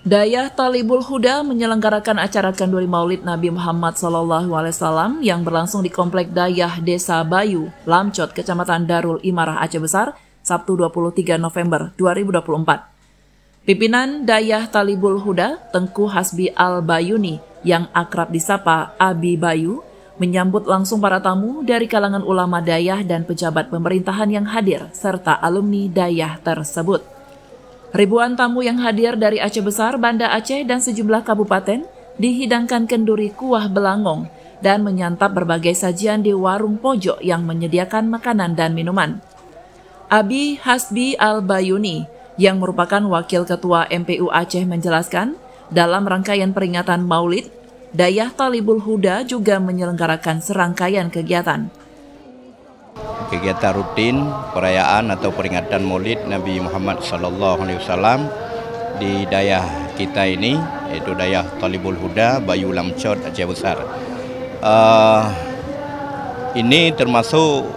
Dayah Thalibul Huda menyelenggarakan acara kenduri Maulid Nabi Muhammad SAW yang berlangsung di Komplek Dayah Desa Bayu, Lamcot, Kecamatan Darul Imarah, Aceh Besar, Sabtu 23 November 2024. Pimpinan Dayah Thalibul Huda, Tengku Hasbi Al-Bayuni, yang akrab disapa Abi Bayu, menyambut langsung para tamu dari kalangan ulama Dayah dan pejabat pemerintahan yang hadir, serta alumni Dayah tersebut. Ribuan tamu yang hadir dari Aceh Besar, Banda Aceh, dan sejumlah kabupaten dihidangkan kenduri kuah belangong dan menyantap berbagai sajian di warung pojok yang menyediakan makanan dan minuman. Abi Hasbi Al-Bayuni, yang merupakan Wakil Ketua MPU Aceh, menjelaskan, dalam rangkaian peringatan Maulid, Dayah Thalibul Huda juga menyelenggarakan serangkaian kegiatan. Kegiatan rutin perayaan atau peringatan Maulid Nabi Muhammad SAW di dayah kita ini, yaitu Dayah Thalibul Huda Bayu Lamcot, Aceh Besar. Ini termasuk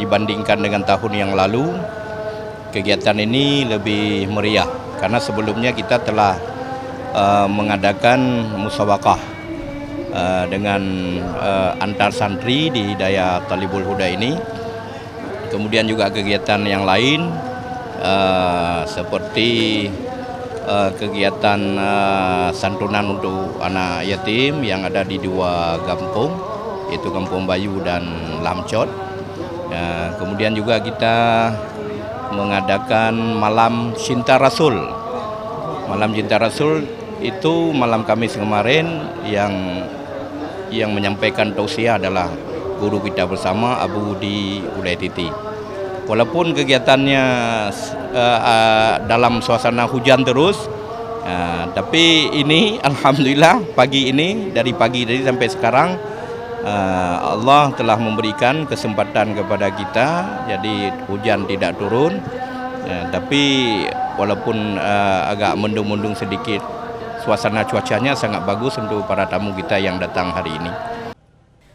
dibandingkan dengan tahun yang lalu, kegiatan ini lebih meriah karena sebelumnya kita telah mengadakan musabaqah dengan antar santri di Dayah Thalibul Huda ini. Kemudian juga kegiatan yang lain seperti kegiatan santunan untuk anak yatim yang ada di dua kampung, yaitu Kampung Bayu dan Lamcot. Kemudian juga kita mengadakan malam Cinta Rasul. Malam Cinta Rasul itu malam Kamis kemarin yang menyampaikan tausiah adalah guru kita bersama Abu Di Ulaititi. Walaupun kegiatannya dalam suasana hujan terus, tapi ini alhamdulillah pagi ini, dari pagi tadi sampai sekarang Allah telah memberikan kesempatan kepada kita, jadi hujan tidak turun. Tapi walaupun agak mendung-mendung sedikit, suasana cuacanya sangat bagus untuk para tamu kita yang datang hari ini.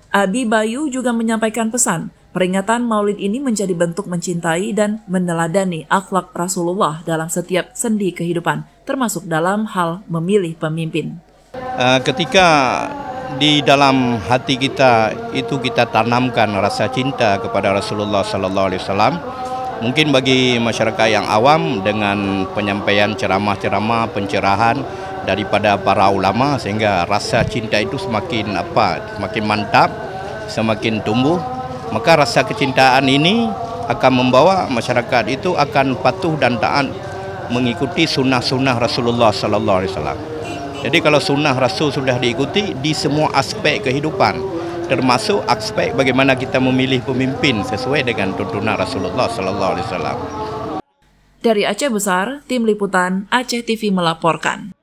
Abi Bayu juga menyampaikan pesan, peringatan Maulid ini menjadi bentuk mencintai dan meneladani akhlak Rasulullah dalam setiap sendi kehidupan, termasuk dalam hal memilih pemimpin. Ketika di dalam hati kita itu kita tanamkan rasa cinta kepada Rasulullah SAW, mungkin bagi masyarakat yang awam dengan penyampaian ceramah-ceramah, pencerahan daripada para ulama, sehingga rasa cinta itu semakin mantap, semakin tumbuh, maka rasa kecintaan ini akan membawa masyarakat itu akan patuh dan taat mengikuti sunnah-sunnah Rasulullah SAW. Jadi kalau sunnah Rasul sudah diikuti di semua aspek kehidupan, termasuk aspek bagaimana kita memilih pemimpin sesuai dengan tuntunan Rasulullah SAW. Dari Aceh Besar, Tim Liputan Aceh TV melaporkan.